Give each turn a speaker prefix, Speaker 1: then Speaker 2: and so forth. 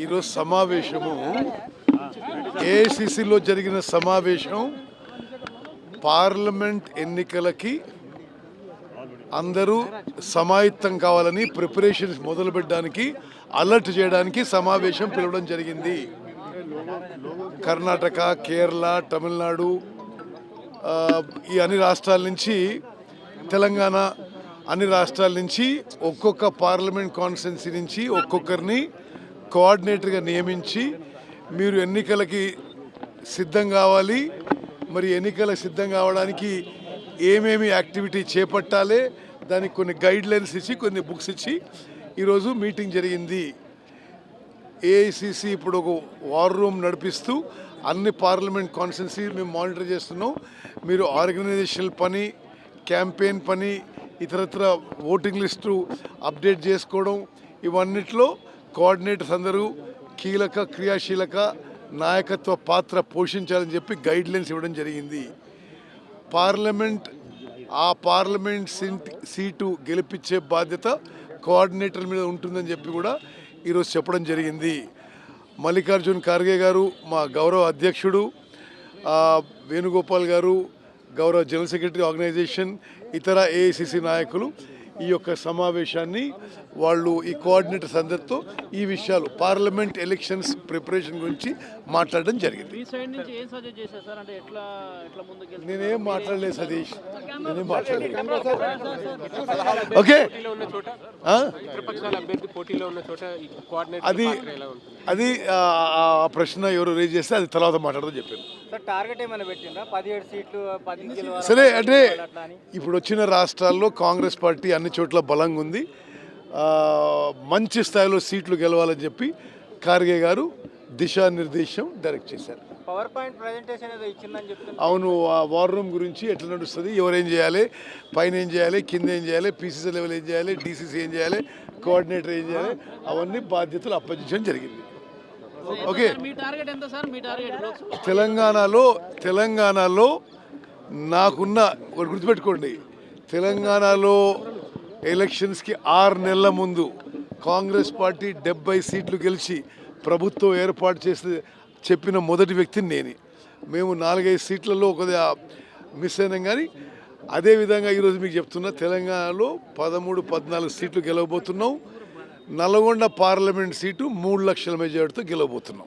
Speaker 1: ఈరోజు సమావేశము ఏఐసిసిలో జరిగిన సమావేశం పార్లమెంట్ ఎన్నికలకి అందరూ సమాయత్తం కావాలని ప్రిపరేషన్స్ మొదలు పెట్టడానికి అలర్ట్ చేయడానికి సమావేశం పిలవడం జరిగింది. కర్ణాటక, కేరళ, తమిళనాడు ఈ అన్ని రాష్ట్రాల నుంచి, తెలంగాణ అన్ని రాష్ట్రాల నుంచి ఒక్కొక్క పార్లమెంట్ కాన్స్టిట్యున్సీ నుంచి ఒక్కొక్కరిని కోఆర్డినేటర్గా నియమించి మీరు ఎన్నికలకి సిద్ధం కావాలి, మరి ఎన్నికలకు సిద్ధం కావడానికి ఏమేమి యాక్టివిటీ చేపట్టాలి, దానికి కొన్ని గైడ్లైన్స్ ఇచ్చి కొన్ని బుక్స్ ఇచ్చి ఈరోజు మీటింగ్ జరిగింది. ఏఐసిసి ఇప్పుడు ఒక వార్ రూమ్ నడిపిస్తూ అన్ని పార్లమెంట్ కాన్స్టిట్యున్సీ మేము మానిటర్ చేస్తున్నాం. మీరు ఆర్గనైజేషనల్ పని, క్యాంపెయిన్ పని, ఇతరత్ర ఓటింగ్ లిస్టు అప్డేట్ చేసుకోవడం, ఇవన్నిట్లో కోఆర్డినేటర్స్ అందరూ కీలక క్రియాశీలక నాయకత్వ పాత్ర పోషించాలని చెప్పి గైడ్లైన్స్ ఇవ్వడం జరిగింది. ఆ పార్లమెంట్ సీటు గెలిపించే బాధ్యత కోఆర్డినేటర్ మీద ఉంటుందని చెప్పి కూడా ఈరోజు చెప్పడం జరిగింది. మల్లికార్జున్ ఖార్గే గారు, మా గౌరవ అధ్యక్షుడు, వేణుగోపాల్ గారు, గౌరవ జనరల్ సెక్రటరీ ఆర్గనైజేషన్, ఇతర ఏఐసిసి నాయకులు ఈ యొక్క సమావేశాన్ని వాళ్ళు ఈ కోఆర్డినేటర్స్ అందరితో ఈ విషయాలు పార్లమెంట్ ఎలక్షన్స్ ప్రిపరేషన్ గురించి మాట్లాడడం జరిగింది. నేనేం మాట్లాడలేదు సతీష్, నేనేం మాట్లాడలేదు. ఓకే, అది ఆ ప్రశ్న ఎవరు రేజ్ చేస్తే అది తర్వాత మాట్లాడదని చెప్పాను. సరే, అంటే ఇప్పుడు వచ్చిన రాష్ట్రాల్లో కాంగ్రెస్ పార్టీ అన్ని చోట్ల బలంగా ఉంది. మంచి స్థాయిలో సీట్లు గెలవాలని చెప్పి ఖార్గే గారు దిశానిర్దేశం డైరెక్ట్ చేశారు.
Speaker 2: పవర్ పాయింట్ ప్రెజెంటేషన్ ఏదో ఇచ్చిందని చెప్తున్నారు.
Speaker 1: అవును, ఆ వార్ రూమ్ గురించి ఎట్లా నడుస్తుంది, ఎవరేం చేయాలి, పైన ఏం చేయాలి, కింద ఏం చేయాలి, పీసీసీ లెవెల్ ఏం చేయాలి, డీసీసీ ఏం చేయాలి, కోఆర్డినేటర్ ఏం చేయాలి, అవన్నీ బాధ్యతలు అప్పగించడం జరిగింది. ఓకే, తెలంగాణలో నాకున్న ఒకటి గుర్తుపెట్టుకోండి, తెలంగాణలో ఎలక్షన్స్కి 6 నెలల ముందు కాంగ్రెస్ పార్టీ 70 సీట్లు గెలిచి ప్రభుత్వం ఏర్పాటు చేసి చెప్పిన మొదటి వ్యక్తిని నేనే. మేము 4-5 సీట్లలో కొద్దిగా మిస్ అయినాం, కానీ అదేవిధంగా ఈరోజు మీకు చెప్తున్నా, తెలంగాణలో 13-14 సీట్లు గెలవబోతున్నాం. నల్గొండ పార్లమెంట్ సీటు 3 లక్షల మెజార్టీతో గెలవబోతున్నాం.